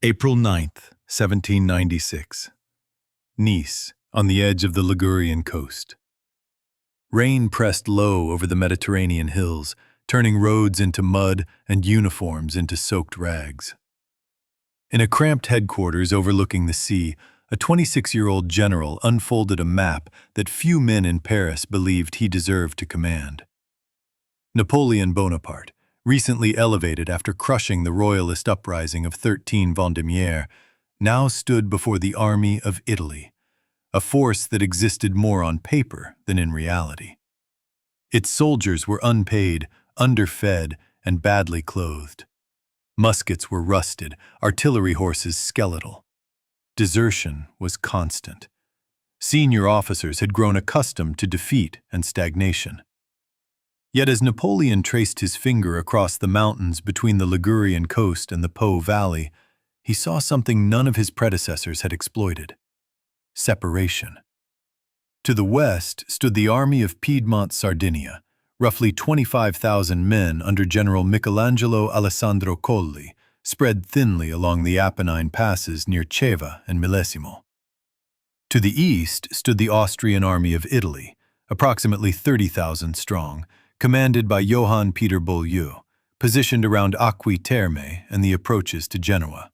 April 9th, 1796. Nice, on the edge of the Ligurian coast. Rain pressed low over the Mediterranean hills, turning roads into mud and uniforms into soaked rags. In a cramped headquarters overlooking the sea, a 26-year-old general unfolded a map that few men in Paris believed he deserved to command. Napoleon Bonaparte, recently elevated after crushing the royalist uprising of 13 Vendémiaire, now stood before the army of Italy, a force that existed more on paper than in reality. Its soldiers were unpaid, underfed, and badly clothed. Muskets were rusted, artillery horses skeletal. Desertion was constant. Senior officers had grown accustomed to defeat and stagnation. Yet as Napoleon traced his finger across the mountains between the Ligurian coast and the Po Valley, he saw something none of his predecessors had exploited: separation. To the west stood the army of Piedmont Sardinia, roughly 25,000 men under General Michelangelo Alessandro Colli, spread thinly along the Apennine passes near Ceva and Millesimo. To the east stood the Austrian army of Italy, approximately 30,000 strong, commanded by Johann Peter Beaulieu, positioned around Acqui Terme and the approaches to Genoa.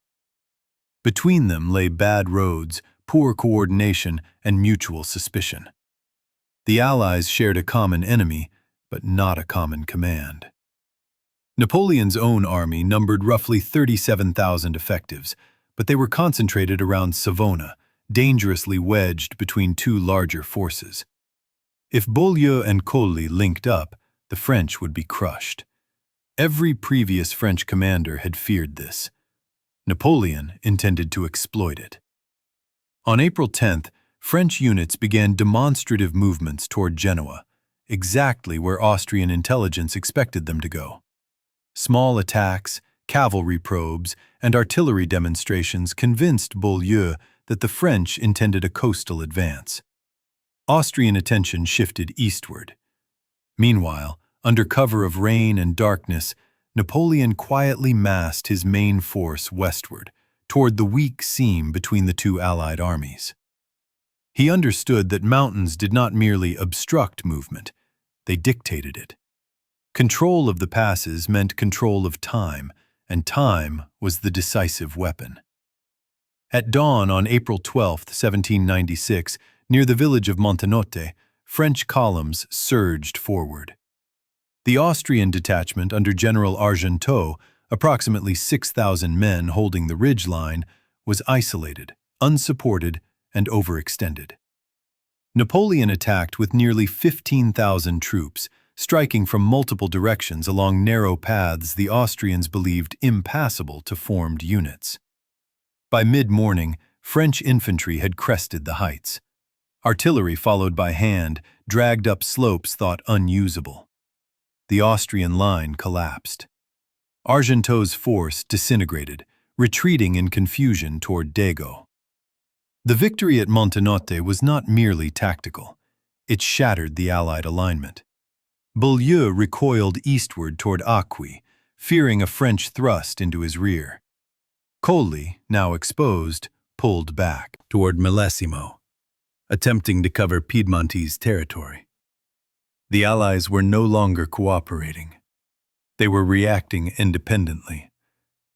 Between them lay bad roads, poor coordination, and mutual suspicion. The Allies shared a common enemy, but not a common command. Napoleon's own army numbered roughly 37,000 effectives, but they were concentrated around Savona, dangerously wedged between two larger forces. If Beaulieu and Colli linked up, the French would be crushed. Every previous French commander had feared this. Napoleon intended to exploit it. On April 10th, French units began demonstrative movements toward Genoa, exactly where Austrian intelligence expected them to go. Small attacks, cavalry probes, and artillery demonstrations convinced Beaulieu that the French intended a coastal advance. Austrian attention shifted eastward. Meanwhile, under cover of rain and darkness, Napoleon quietly massed his main force westward, toward the weak seam between the two Allied armies. He understood that mountains did not merely obstruct movement, they dictated it. Control of the passes meant control of time, and time was the decisive weapon. At dawn on April 12, 1796, near the village of Montenotte, French columns surged forward. The Austrian detachment under General Argenteau, approximately 6,000 men holding the ridge line, was isolated, unsupported, and overextended. Napoleon attacked with nearly 15,000 troops, striking from multiple directions along narrow paths the Austrians believed impassable to formed units. By mid-morning, French infantry had crested the heights. Artillery followed by hand, dragged up slopes thought unusable. The Austrian line collapsed. Argenteau's force disintegrated, retreating in confusion toward Dago. The victory at Montenotte was not merely tactical. It shattered the Allied alignment. Beaulieu recoiled eastward toward Acqui, fearing a French thrust into his rear. Colli, now exposed, pulled back toward Millesimo, attempting to cover Piedmontese territory. The Allies were no longer cooperating. They were reacting independently,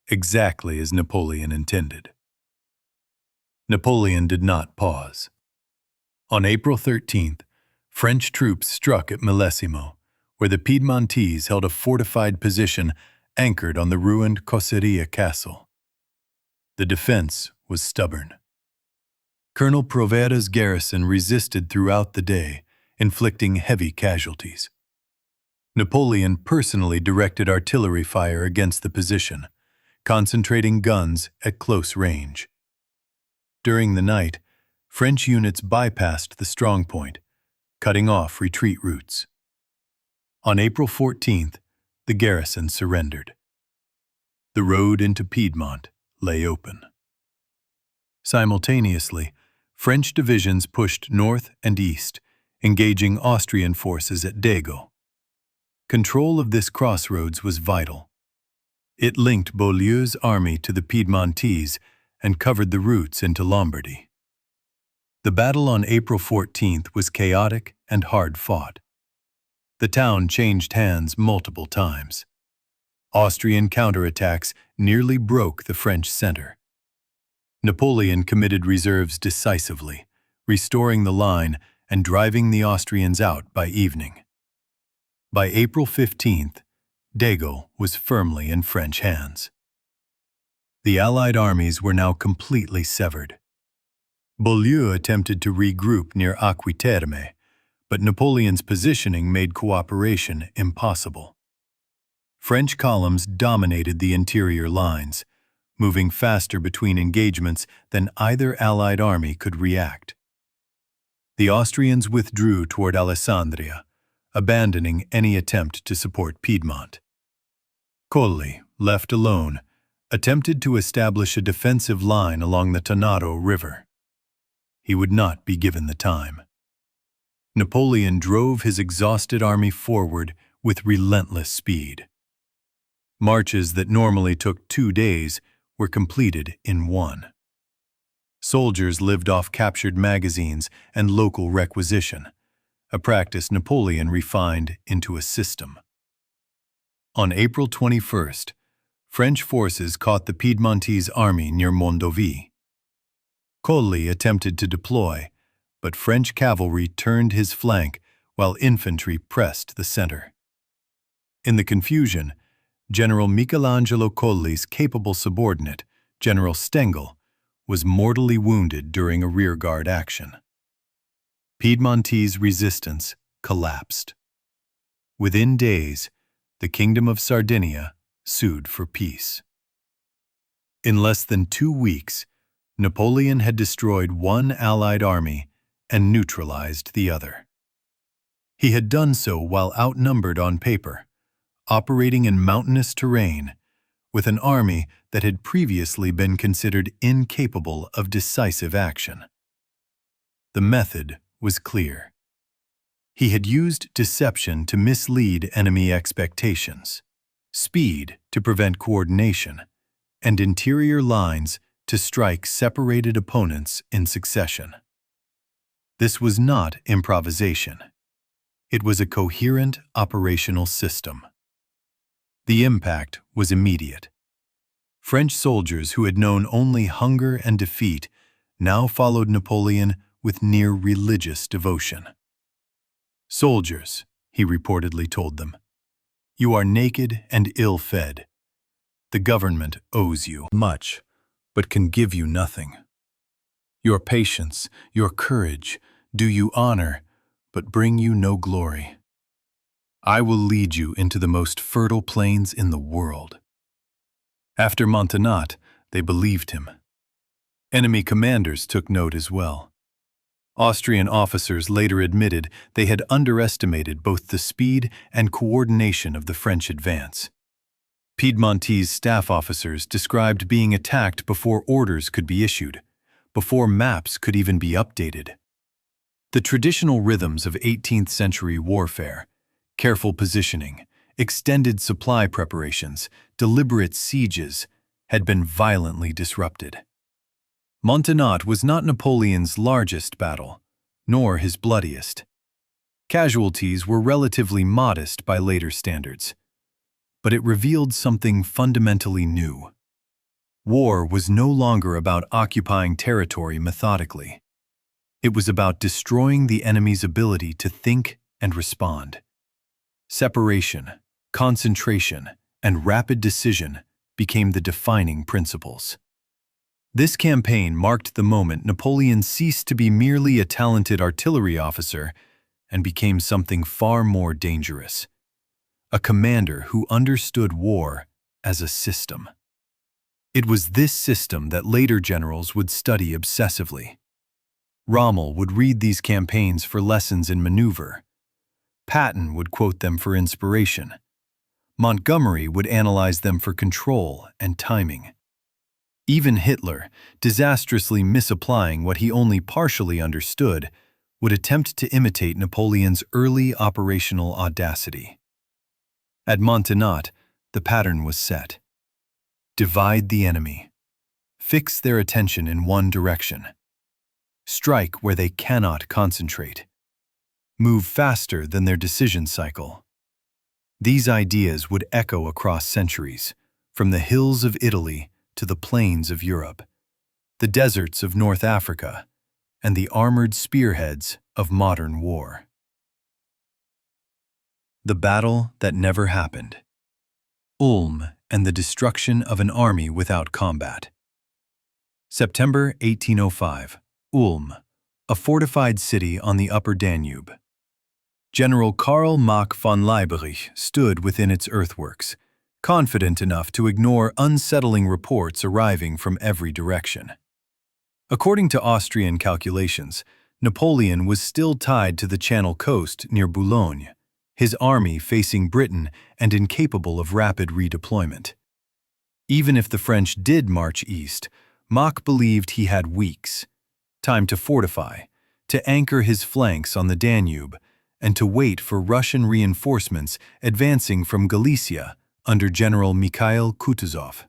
exactly as Napoleon intended. Napoleon did not pause. On April 13th, French troops struck at Millesimo, where the Piedmontese held a fortified position anchored on the ruined Coseria castle. The defense was stubborn. Colonel Provera's garrison resisted throughout the day, inflicting heavy casualties. Napoleon personally directed artillery fire against the position, concentrating guns at close range. During the night, French units bypassed the strongpoint, cutting off retreat routes. On April 14th, the garrison surrendered. The road into Piedmont lay open. Simultaneously, French divisions pushed north and east, engaging Austrian forces at Dago. Control of this crossroads was vital. It linked Beaulieu's army to the Piedmontese and covered the routes into Lombardy. The battle on April 14th was chaotic and hard-fought. The town changed hands multiple times. Austrian counterattacks nearly broke the French center. Napoleon committed reserves decisively, restoring the line and driving the Austrians out by evening. By April 15th, Dago was firmly in French hands. The Allied armies were now completely severed. Beaulieu attempted to regroup near Aquiterme, but Napoleon's positioning made cooperation impossible. French columns dominated the interior lines, moving faster between engagements than either Allied army could react. The Austrians withdrew toward Alessandria, abandoning any attempt to support Piedmont. Colli, left alone, attempted to establish a defensive line along the Tonaro River. He would not be given the time. Napoleon drove his exhausted army forward with relentless speed. Marches that normally took 2 days were completed in 1. Soldiers lived off captured magazines and local requisition, a practice Napoleon refined into a system. On April 21st, French forces caught the Piedmontese army near Mondovì. Colli attempted to deploy, but French cavalry turned his flank while infantry pressed the center. In the confusion, General Michelangelo Colli's capable subordinate, General Stengel, was mortally wounded during a rearguard action. Piedmontese resistance collapsed. Within days, the Kingdom of Sardinia sued for peace. In less than 2 weeks, Napoleon had destroyed one Allied army and neutralized the other. He had done so while outnumbered on paper, operating in mountainous terrain, with an army that had previously been considered incapable of decisive action. The method was clear. He had used deception to mislead enemy expectations, speed to prevent coordination, and interior lines to strike separated opponents in succession. This was not improvisation. It was a coherent operational system. The impact was immediate. French soldiers who had known only hunger and defeat now followed Napoleon with near religious devotion. "Soldiers," he reportedly told them, "you are naked and ill-fed. The government owes you much, but can give you nothing. Your patience, your courage, do you honor, but bring you no glory. I will lead you into the most fertile plains in the world." After Montenotte, they believed him. Enemy commanders took note as well. Austrian officers later admitted they had underestimated both the speed and coordination of the French advance. Piedmontese staff officers described being attacked before orders could be issued, before maps could even be updated. The traditional rhythms of 18th-century warfare, careful positioning, extended supply preparations, deliberate sieges, had been violently disrupted. Montenotte was not Napoleon's largest battle, nor his bloodiest. Casualties were relatively modest by later standards, but it revealed something fundamentally new. War was no longer about occupying territory methodically. It was about destroying the enemy's ability to think and respond. Separation, concentration, and rapid decision became the defining principles. This campaign marked the moment Napoleon ceased to be merely a talented artillery officer and became something far more dangerous: a commander who understood war as a system. It was this system that later generals would study obsessively. Rommel would read these campaigns for lessons in maneuver. Patton would quote them for inspiration. Montgomery would analyze them for control and timing. Even Hitler, disastrously misapplying what he only partially understood, would attempt to imitate Napoleon's early operational audacity. At Montenotte, the pattern was set. Divide the enemy. Fix their attention in one direction. Strike where they cannot concentrate. Move faster than their decision cycle. These ideas would echo across centuries, from the hills of Italy to the plains of Europe, the deserts of North Africa, and the armored spearheads of modern war. The battle that never happened. Ulm and the destruction of an army without combat. September 1805. Ulm, a fortified city on the upper Danube. General Karl Mack von Leiberich stood within its earthworks, confident enough to ignore unsettling reports arriving from every direction. According to Austrian calculations, Napoleon was still tied to the Channel coast near Boulogne, his army facing Britain and incapable of rapid redeployment. Even if the French did march east, Mack believed he had weeks, time to fortify, to anchor his flanks on the Danube, and to wait for Russian reinforcements advancing from Galicia under General Mikhail Kutuzov.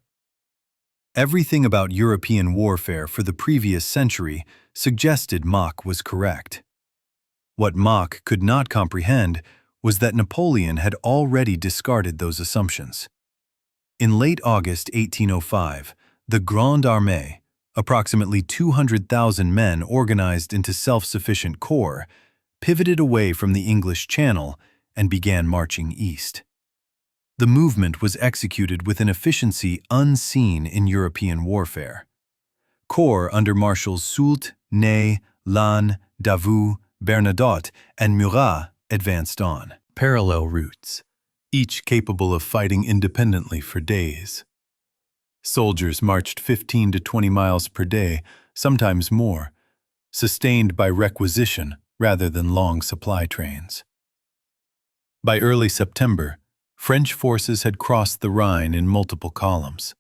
Everything about European warfare for the previous century suggested Mack was correct. What Mack could not comprehend was that Napoleon had already discarded those assumptions. In late August 1805, the Grande Armée, approximately 200,000 men organized into self-sufficient corps, pivoted away from the English Channel and began marching east. The movement was executed with an efficiency unseen in European warfare. Corps under Marshals Soult, Ney, Lannes, Davout, Bernadotte, and Murat advanced on parallel routes, each capable of fighting independently for days. Soldiers marched 15 to 20 miles per day, sometimes more, sustained by requisition rather than long supply trains. By early September, French forces had crossed the Rhine in multiple columns,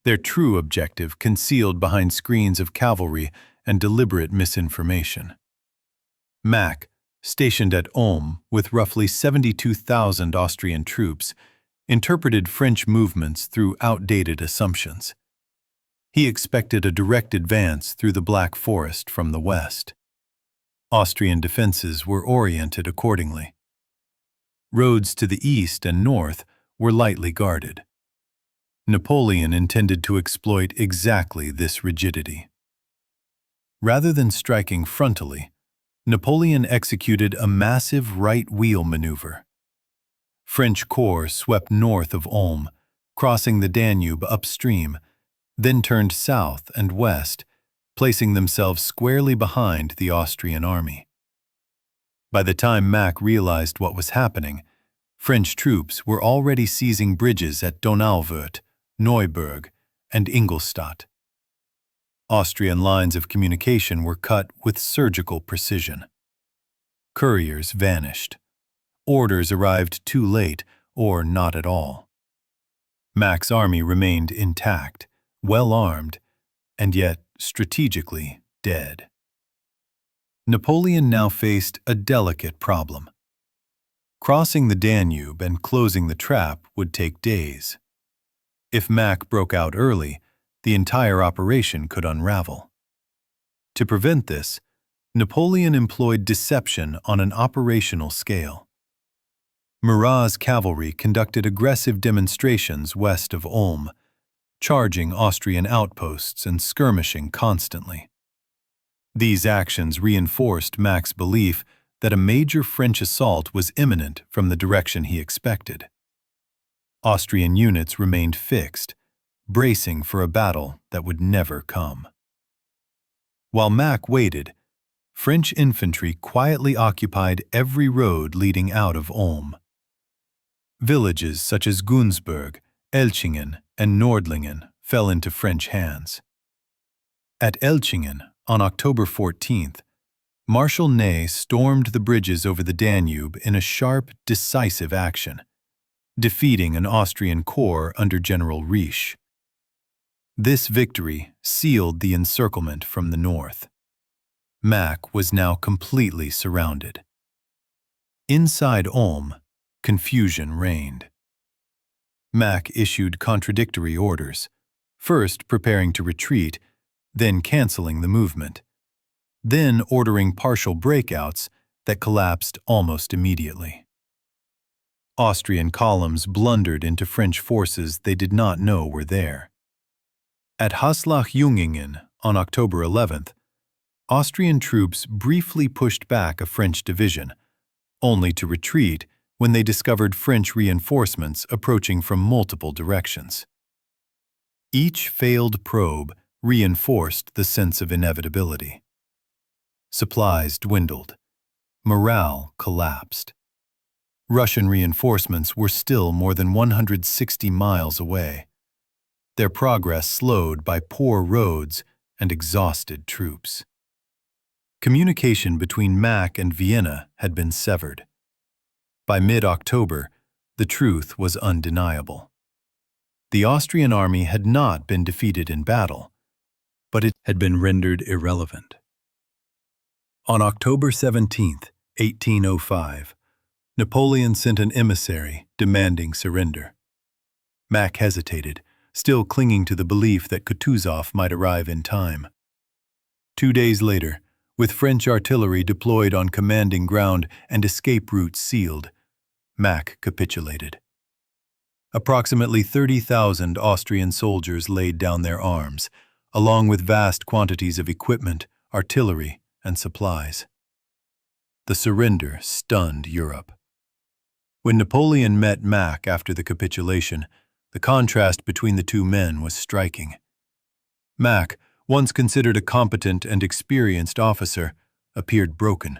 their true objective concealed behind screens of cavalry and deliberate misinformation. Mack, stationed at Ulm with roughly 72,000 Austrian troops, interpreted French movements through outdated assumptions. He expected a direct advance through the Black Forest from the west. Austrian defenses were oriented accordingly. Roads to the east and north were lightly guarded. Napoleon intended to exploit exactly this rigidity. Rather than striking frontally, Napoleon executed a massive right wheel maneuver. French corps swept north of Ulm, crossing the Danube upstream, then turned south and west, placing themselves squarely behind the Austrian army. By the time Mack realized what was happening, French troops were already seizing bridges at Donauwörth, Neuburg, and Ingolstadt. Austrian lines of communication were cut with surgical precision. Couriers vanished. Orders arrived too late or not at all. Mack's army remained intact, well-armed, and yet strategically dead. Napoleon now faced a delicate problem. Crossing the Danube and closing the trap would take days. If Mack broke out early, the entire operation could unravel. To prevent this, Napoleon employed deception on an operational scale. Murat's cavalry conducted aggressive demonstrations west of Ulm, charging Austrian outposts and skirmishing constantly. These actions reinforced Mack's belief that a major French assault was imminent from the direction he expected. Austrian units remained fixed, bracing for a battle that would never come. While Mack waited, French infantry quietly occupied every road leading out of Ulm. Villages such as Günzburg, Elchingen, and Nordlingen fell into French hands. At Elchingen, on October 14th, Marshal Ney stormed the bridges over the Danube in a sharp, decisive action, defeating an Austrian corps under General Riesch. This victory sealed the encirclement from the north. Mack was now completely surrounded. Inside Ulm, confusion reigned. Mack issued contradictory orders, first preparing to retreat, then canceling the movement, then ordering partial breakouts that collapsed almost immediately. Austrian columns blundered into French forces they did not know were there. At Haslach-Jungingen on October 11th, Austrian troops briefly pushed back a French division, only to retreat when they discovered French reinforcements approaching from multiple directions. Each failed probe reinforced the sense of inevitability. Supplies dwindled. Morale collapsed. Russian reinforcements were still more than 160 miles away, their progress slowed by poor roads and exhausted troops. Communication between Mack and Vienna had been severed. By mid-October, the truth was undeniable. The Austrian army had not been defeated in battle, but it had been rendered irrelevant. On October 17, 1805, Napoleon sent an emissary demanding surrender. Mack hesitated, still clinging to the belief that Kutuzov might arrive in time. 2 days later, with French artillery deployed on commanding ground and escape routes sealed, Mack capitulated. Approximately 30,000 Austrian soldiers laid down their arms, along with vast quantities of equipment, artillery, and supplies. The surrender stunned Europe. When Napoleon met Mack after the capitulation, the contrast between the two men was striking. Mack, once considered a competent and experienced officer, appeared broken.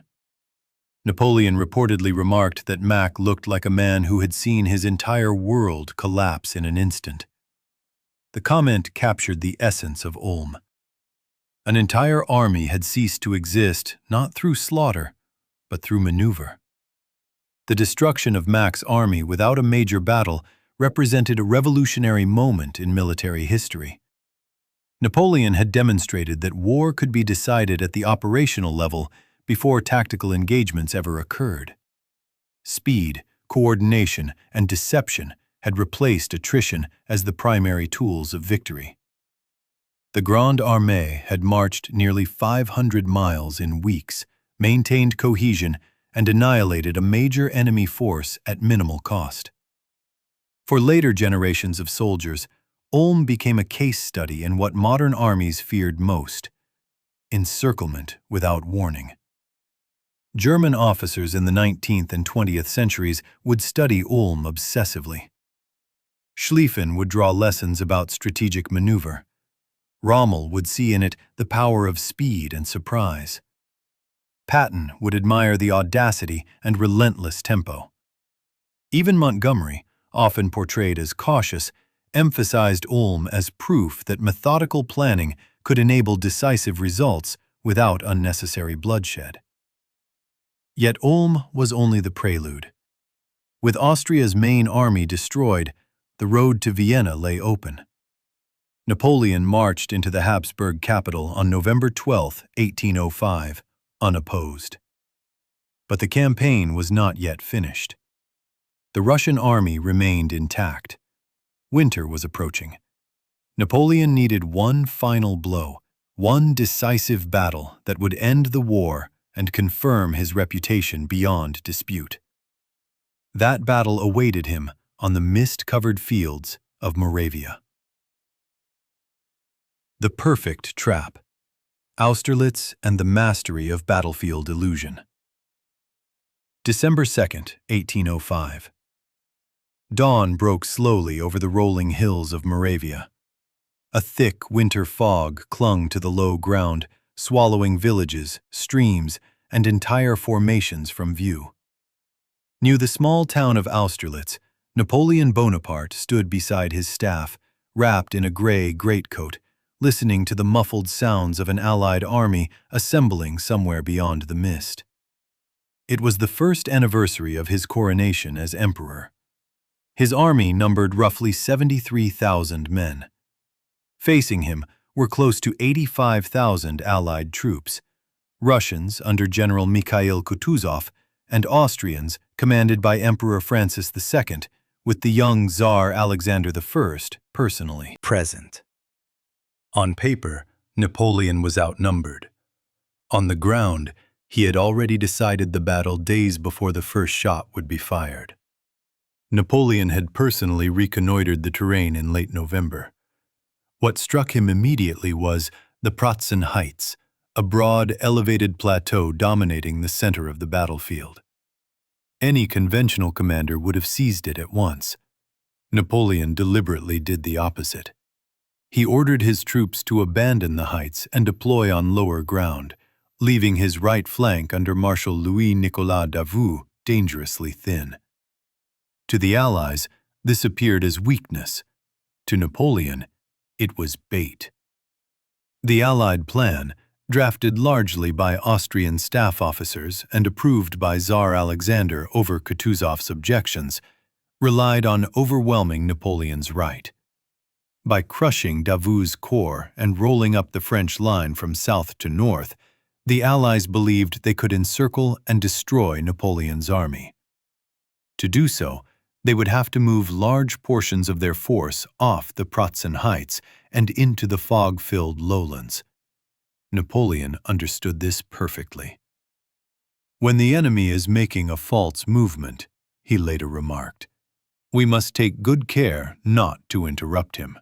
Napoleon reportedly remarked that Mack looked like a man who had seen his entire world collapse in an instant. The comment captured the essence of Ulm. An entire army had ceased to exist not through slaughter, but through maneuver. The destruction of Mack's army without a major battle represented a revolutionary moment in military history. Napoleon had demonstrated that war could be decided at the operational level before tactical engagements ever occurred. Speed, coordination, and deception had replaced attrition as the primary tools of victory. The Grande Armée had marched nearly 500 miles in weeks, maintained cohesion, and annihilated a major enemy force at minimal cost. For later generations of soldiers, Ulm became a case study in what modern armies feared most: encirclement without warning. German officers in the 19th and 20th centuries would study Ulm obsessively. Schlieffen would draw lessons about strategic maneuver. Rommel would see in it the power of speed and surprise. Patton would admire the audacity and relentless tempo. Even Montgomery, often portrayed as cautious, emphasized Ulm as proof that methodical planning could enable decisive results without unnecessary bloodshed. Yet Ulm was only the prelude. With Austria's main army destroyed, the road to Vienna lay open. Napoleon marched into the Habsburg capital on November 12, 1805, unopposed. But the campaign was not yet finished. The Russian army remained intact. Winter was approaching. Napoleon needed one final blow, one decisive battle that would end the war and confirm his reputation beyond dispute. That battle awaited him on the mist-covered fields of Moravia. The perfect trap. Austerlitz and the mastery of battlefield illusion. December 2nd, 1805. Dawn broke slowly over the rolling hills of Moravia. A thick winter fog clung to the low ground, swallowing villages, streams, and entire formations from view. Near the small town of Austerlitz, Napoleon Bonaparte stood beside his staff, wrapped in a gray greatcoat, listening to the muffled sounds of an Allied army assembling somewhere beyond the mist. It was the first anniversary of his coronation as emperor. His army numbered roughly 73,000 men. Facing him were close to 85,000 Allied troops, Russians under General Mikhail Kutuzov, and Austrians commanded by Emperor Francis II, with the young Tsar Alexander I personally present. On paper, Napoleon was outnumbered. On the ground, he had already decided the battle days before the first shot would be fired. Napoleon had personally reconnoitered the terrain in late November. What struck him immediately was the Pratzen Heights, a broad, elevated plateau dominating the center of the battlefield. Any conventional commander would have seized it at once. Napoleon deliberately did the opposite. He ordered his troops to abandon the heights and deploy on lower ground, leaving his right flank under Marshal Louis-Nicolas Davout dangerously thin. To the Allies, this appeared as weakness. To Napoleon, it was bait. The Allied plan, drafted largely by Austrian staff officers and approved by Tsar Alexander over Kutuzov's objections, relied on overwhelming Napoleon's right. By crushing Davout's corps and rolling up the French line from south to north, the Allies believed they could encircle and destroy Napoleon's army. To do so, they would have to move large portions of their force off the Pratzen Heights and into the fog-filled lowlands. Napoleon understood this perfectly. "When the enemy is making a false movement," he later remarked, "we must take good care not to interrupt him."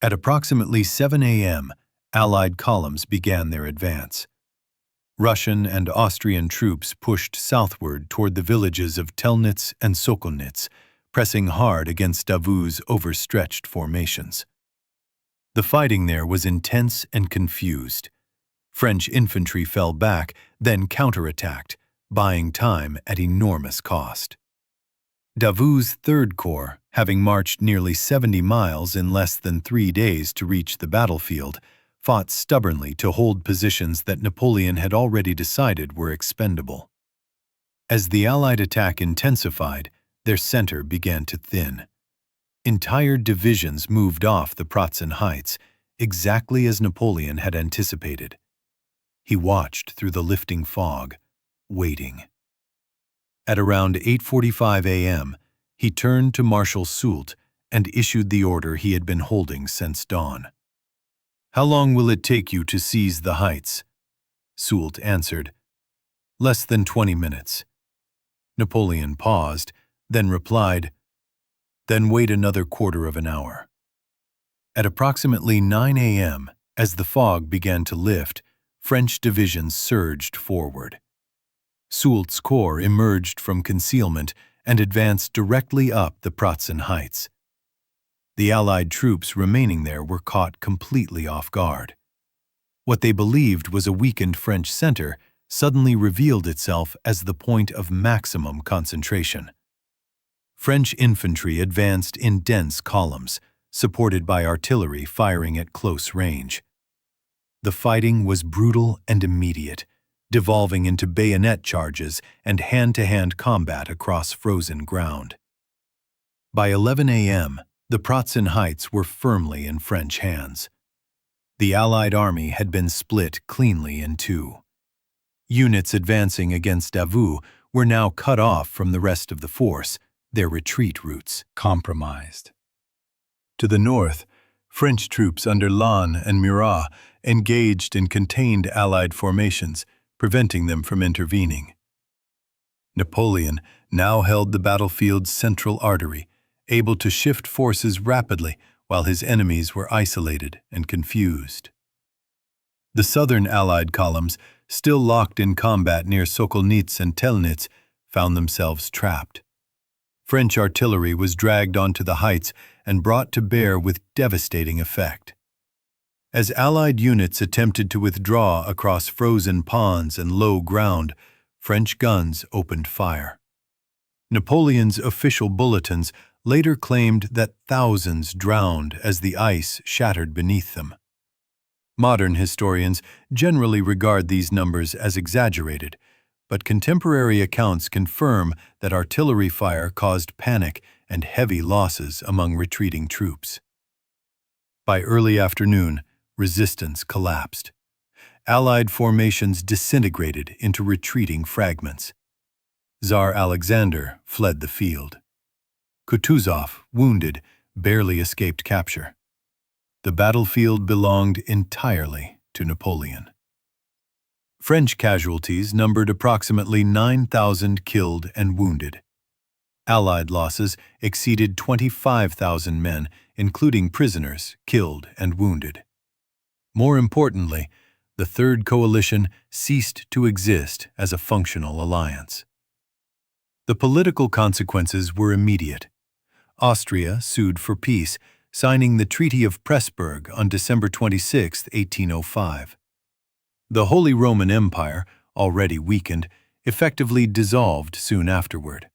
At approximately 7 a.m., Allied columns began their advance. Russian and Austrian troops pushed southward toward the villages of Telnitz and Sokolnitz, pressing hard against Davout's overstretched formations. The fighting there was intense and confused. French infantry fell back, then counterattacked, buying time at enormous cost. Davout's Third Corps, having marched nearly 70 miles in less than 3 days to reach the battlefield, fought stubbornly to hold positions that Napoleon had already decided were expendable. As the Allied attack intensified, their center began to thin. Entire divisions moved off the Pratzen Heights, exactly as Napoleon had anticipated. He watched through the lifting fog, waiting. At around 8:45 a.m., he turned to Marshal Soult and issued the order he had been holding since dawn. "How long will it take you to seize the heights?" Soult answered, "Less than 20 minutes." Napoleon paused, then replied, "Then wait another quarter of an hour." At approximately 9 a.m., as the fog began to lift, French divisions surged forward. Soult's corps emerged from concealment and advanced directly up the Pratzen Heights. The Allied troops remaining there were caught completely off guard. What they believed was a weakened French center suddenly revealed itself as the point of maximum concentration. French infantry advanced in dense columns, supported by artillery firing at close range. The fighting was brutal and immediate, devolving into bayonet charges and hand-to-hand combat across frozen ground. By 11 a.m., the Pratzen Heights were firmly in French hands. The Allied army had been split cleanly in two. Units advancing against Davout were now cut off from the rest of the force, their retreat routes compromised. To the north, French troops under Lannes and Murat engaged and contained Allied formations, preventing them from intervening. Napoleon now held the battlefield's central artery, able to shift forces rapidly while his enemies were isolated and confused. The southern Allied columns, still locked in combat near Sokolnitz and Telnitz, found themselves trapped. French artillery was dragged onto the heights and brought to bear with devastating effect. As Allied units attempted to withdraw across frozen ponds and low ground, French guns opened fire. Napoleon's official bulletins later claimed that thousands drowned as the ice shattered beneath them. Modern historians generally regard these numbers as exaggerated, but contemporary accounts confirm that artillery fire caused panic and heavy losses among retreating troops. By early afternoon, resistance collapsed. Allied formations disintegrated into retreating fragments. Tsar Alexander fled the field. Kutuzov, wounded, barely escaped capture. the battlefield belonged entirely to Napoleon. French casualties numbered approximately 9,000 killed and wounded. Allied losses exceeded 25,000 men, including prisoners killed and wounded. More importantly, the Third Coalition ceased to exist as a functional alliance. The political consequences were immediate. Austria sued for peace, signing the Treaty of Pressburg on December 26, 1805. The Holy Roman Empire, already weakened, effectively dissolved soon afterward.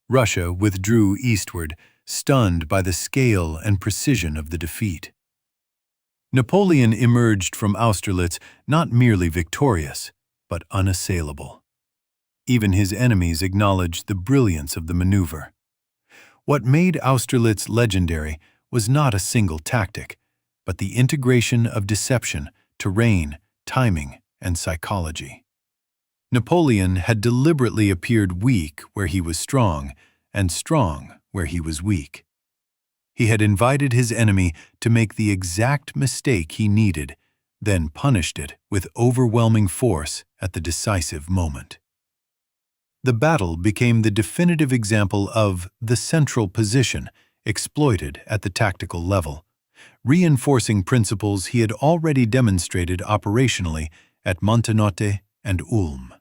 Russia withdrew eastward, stunned by the scale and precision of the defeat. Napoleon emerged from Austerlitz not merely victorious, but unassailable. Even his enemies acknowledged the brilliance of the maneuver. What made Austerlitz legendary was not a single tactic, but the integration of deception, terrain, timing, and psychology. Napoleon had deliberately appeared weak where he was strong, and strong where he was weak. He had invited his enemy to make the exact mistake he needed, then punished it with overwhelming force at the decisive moment. The battle became the definitive example of the central position exploited at the tactical level, reinforcing principles he had already demonstrated operationally at Montenotte and Ulm.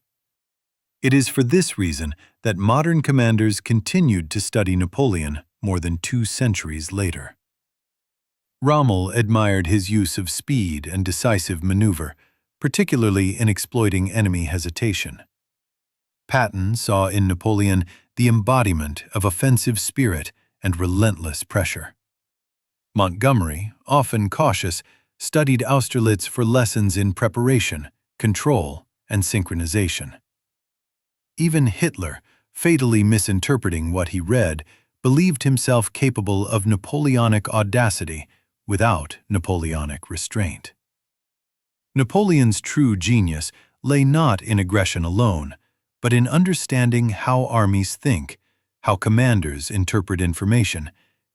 It is for this reason that modern commanders continued to study Napoleon more than 2 centuries later. Rommel admired his use of speed and decisive maneuver, particularly in exploiting enemy hesitation. Patton saw in Napoleon the embodiment of offensive spirit and relentless pressure. Montgomery, often cautious, studied Austerlitz for lessons in preparation, control, and synchronization. Even Hitler, fatally misinterpreting what he read, believed himself capable of Napoleonic audacity without Napoleonic restraint. Napoleon's true genius lay not in aggression alone, but in understanding how armies think, how commanders interpret information,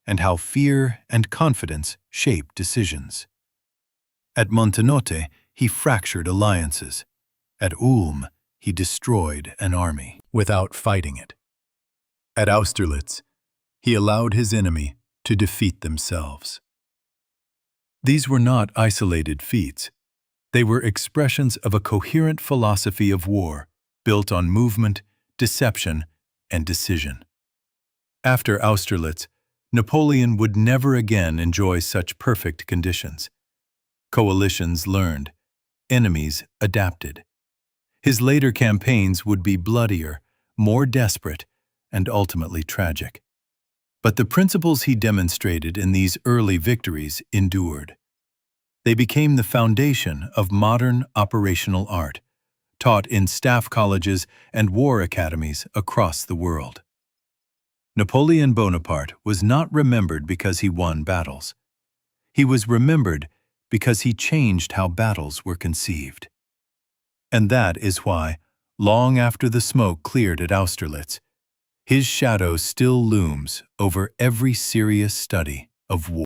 and how fear and confidence shape decisions. At Montenotte, he fractured alliances. At Ulm, he destroyed an army without fighting it. At Austerlitz, he allowed his enemy to defeat themselves. These were not isolated feats. They were expressions of a coherent philosophy of war, built on movement, deception, and decision. After Austerlitz, Napoleon would never again enjoy such perfect conditions. Coalitions learned, enemies adapted. His later campaigns would be bloodier, more desperate, and ultimately tragic. But the principles he demonstrated in these early victories endured. They became the foundation of modern operational art, taught in staff colleges and war academies across the world. Napoleon Bonaparte was not remembered because he won battles. He was remembered because he changed how battles were conceived. And that is why, long after the smoke cleared at Austerlitz, his shadow still looms over every serious study of war.